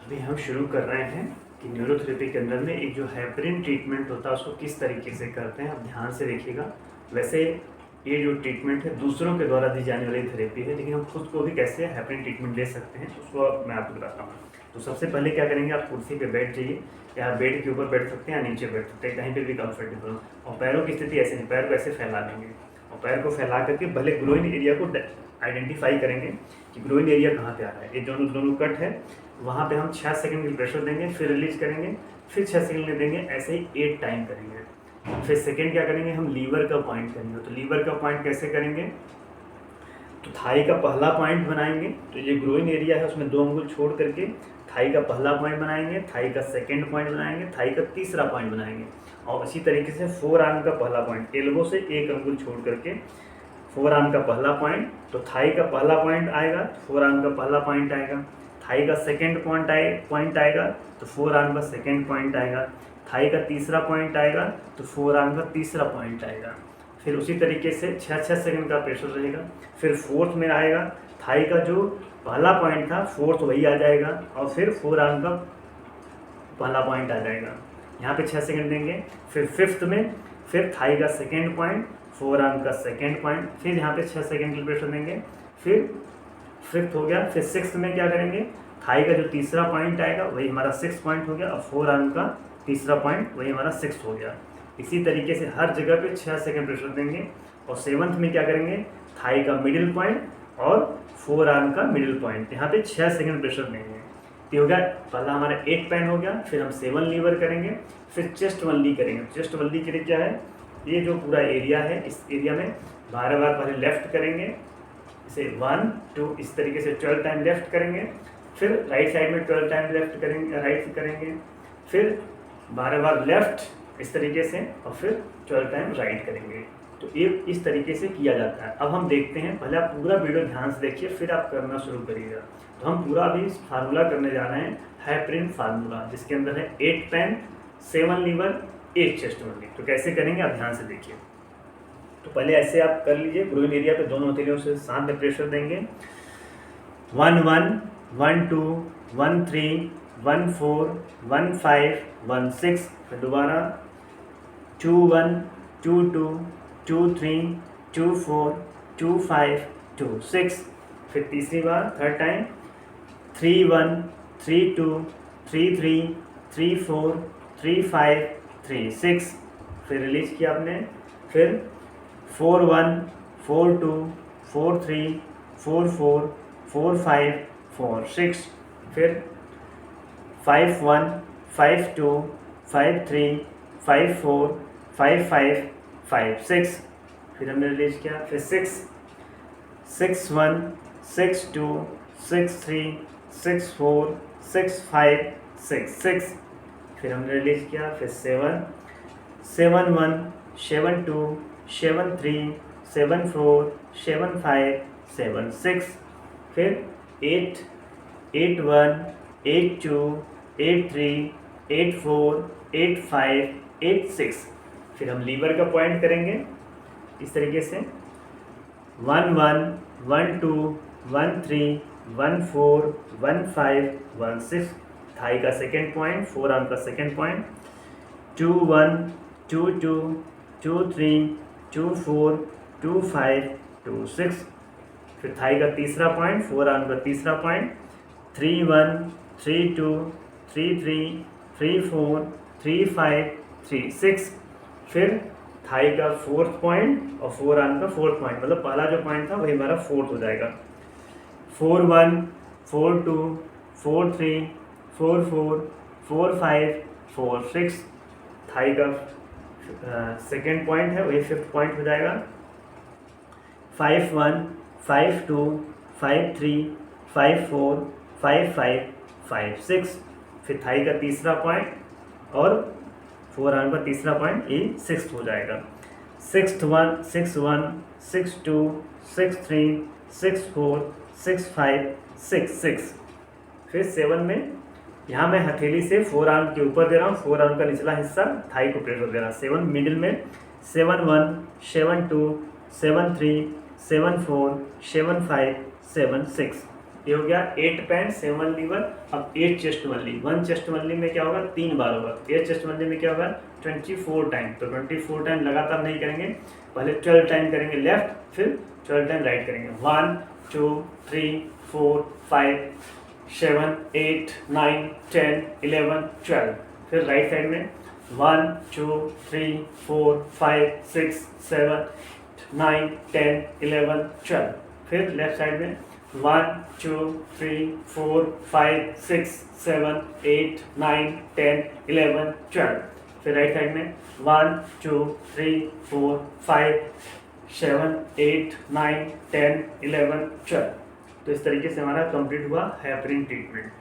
अभी हम शुरू कर रहे हैं कि न्यूरोथेरेपी के अंदर में एक जो हेपरिन ट्रीटमेंट होता है उसको किस तरीके से करते हैं। आप ध्यान से देखिएगा। वैसे ये जो ट्रीटमेंट है दूसरों के द्वारा दी जाने वाली थेरेपी है, लेकिन हम खुद को भी कैसे हेपरिन ट्रीटमेंट ले सकते हैं उसको मैं आपको बताता हूँ। तो सबसे पहले क्या करेंगे, आप कुर्सी पे बैठ जाइए, या बेड के ऊपर बैठ सकते हैं या नीचे बैठ सकते हैं, कहीं पर भी कंफर्टेबल हो। और पैरों की स्थिति ऐसे नहीं, पैर को ऐसे फैला देंगे और पैर को फैला करके भले ग्रोइन एरिया को आइडेंटिफाई करेंगे कि ग्रोइन एरिया कहाँ पे आ रहा है। ये दोनों दोनों कट है, वहाँ पे हम 6 सेकंड की प्रेशर देंगे, फिर रिलीज करेंगे, फिर 6 सेकंड देंगे, ऐसे ही 8 टाइम करेंगे। फिर सेकंड क्या करेंगे, हम लीवर का पॉइंट करेंगे। तो लीवर का पॉइंट कैसे करेंगे, तो थाई का पहला पॉइंट बनाएंगे, तो ये ग्रोइन एरिया है उसमें 2 अंगुल छोड़ करके थाई का पहला पॉइंट बनाएंगे, थाई का सेकंड पॉइंट बनाएंगे, थाई का तीसरा पॉइंट बनाएंगे। और इसी तरीके से फोर आर्म का पहला पॉइंट, एल्बो से 1 अंगुल छोड़ करके फोर आर्म का पहला पॉइंट, तो थाई का पहला पॉइंट आएगा, फोर आर्म का पहला पॉइंट आएगा, थाई का सेकंड पॉइंट आएगा, तो फोर आर्म का सेकंड पॉइंट आएगा, थाई का तीसरा पॉइंट आएगा, तो फोर आर्म का तीसरा पॉइंट आएगा। फिर उसी तरीके से 6 सेकंड का प्रेशर रहेगा। फिर फोर्थ में आएगा, थाई का जो पहला पॉइंट था फोर्थ वही आ जाएगा, और फिर फोर आर्म का पहला पॉइंट आ जाएगा, यहाँ पे 6 सेकंड देंगे। फिर फिफ्थ में फिर थाई का सेकंड पॉइंट, फोर आर्म का सेकंड पॉइंट, फिर यहाँ पे 6 सेकंड की प्रेशर देंगे। फिर फिफ्थ हो गया। फिर सिक्स्थ में क्या करेंगे, थाई का जो तीसरा पॉइंट आएगा वही हमारा 6 पॉइंट हो गया, और फोर आर्म का तीसरा पॉइंट वही हमारा 6 हो गया। इसी तरीके से हर जगह पे 6 सेकंड प्रेशर देंगे। और सेवंथ में क्या करेंगे, थाई का मिडिल पॉइंट और फोर आर्म का मिडिल पॉइंट, यहाँ पे 6 सेकंड प्रेशर देंगे। तो हो गया पहला हमारा 8 पैन हो गया। फिर हम 7 लीवर करेंगे, फिर चेस्ट वल्ली करेंगे। चेस्ट वल्ली के लिए क्या है, ये जो पूरा एरिया है इस एरिया में 12 बार पहले लेफ्ट करेंगे, इसे 1 2 इस तरीके से 12 टाइम लेफ्ट करेंगे। फिर राइट साइड में 12 टाइम लेफ्ट करेंगे, राइट करेंगे, फिर 12 बार लेफ्ट इस तरीके से, और फिर 12 टाइम राइट करेंगे। तो ये इस तरीके से किया जाता है। अब हम देखते हैं, पहले आप पूरा वीडियो ध्यान से देखिए फिर आप करना शुरू करिएगा। तो हम पूरा अभी फार्मूला करने जा रहे हैं, हेपरिन फार्मूला, जिसके अंदर है 8 पैन, 7 लीवर, 8 चेस्ट वल्ली। तो कैसे करेंगे आप ध्यान से देखिए। तो पहले ऐसे आप कर लीजिए, ग्रोइन एरिया पे दोनों हथेलियों से साथ में प्रेशर देंगे। 1 1 1 2 1 3 1 4 1 5 1 6, फिर दोबारा 2 1 2 2 2 3 2 4 2 5 2 6, फिर तीसरी बार थर्ड टाइम 3 1 3 2 3 3 3 4 3 5 3 6, फिर रिलीज किया आपने। फिर 4 1 4 2 4 3 4 4 4 5 4 6, फिर 5 1 5 2 5 3 5 4 5 5 5 6, फिर हमने रिलीज किया। फिर 6 6 1 6 2 6 3 6 4 6 5 6 6, फिर हमने रिलीज किया। फिर 7 7 1 7 2 7 3 7 4 7 5 7 6, फिर 8 8 1 8 2 8 3 8 4 8 5 8 6, फिर हम लीवर का पॉइंट करेंगे इस तरीके से 1 1 1 2 1 3 1 4 1 5 1 6, थाई का सेकेंड पॉइंट, फोर आर्म का सेकेंड पॉइंट 2 1 2 2 2 3 2 4 2 5 2 6, फिर थाई का तीसरा पॉइंट, फोर आर्म का तीसरा पॉइंट 3 1 3 2 3 3 3 4 3 5 3 6, फिर थाई का फोर्थ पॉइंट और फोर आर्म का फोर्थ पॉइंट, मतलब पहला जो पॉइंट था वही हमारा फोर्थ हो जाएगा। 4 1 4 2 4 3 4 4 4 5 4 6, थाई का सेकेंड पॉइंट है वही फिफ्थ पॉइंट हो जाएगा। 5 1 5 2 5 3 5 4 5 5 5 6, फिर थाई का तीसरा पॉइंट और फोर आर्म का तीसरा पॉइंट, ये सिक्स्थ हो जाएगा। 6 1 6 1 6 2 6 3 6 4 6 5 6 6, फिर 7 में यहाँ मैं हथेली से फोर आर्म के ऊपर दे रहा हूँ, फोर आर्म का निचला हिस्सा थाई को प्रेशर दे रहा हूँ। 7 मिडिल में 7 1 7 2 7 3 7 4 7 5 7 6, ये हो गया 8 पैन 7 लीवर। अब 8 चेस्ट वनली, 1 चेस्ट वनली में क्या होगा 3 बार होगा, 8 चेस्ट वनली में क्या होगा 24 टाइम। तो 24 टाइम लगातार नहीं करेंगे, पहले 12 टाइम करेंगे लेफ्ट, फिर 12 टाइम राइट करेंगे। 1 2 3 4 5 7 8 9 10 11 12। फिर राइट साइड में 1 2 3 4 5 6 7 9 10 11 12। फिर लेफ्ट साइड में 1 2 3 4 5 6 7 8 9 10 11 12। फिर राइट साइड में 1 2 3 4 5 7 8 9 10 11 12। तो इस तरीके से हमारा कंप्लीट हुआ हेपरिन ट्रीटमेंट।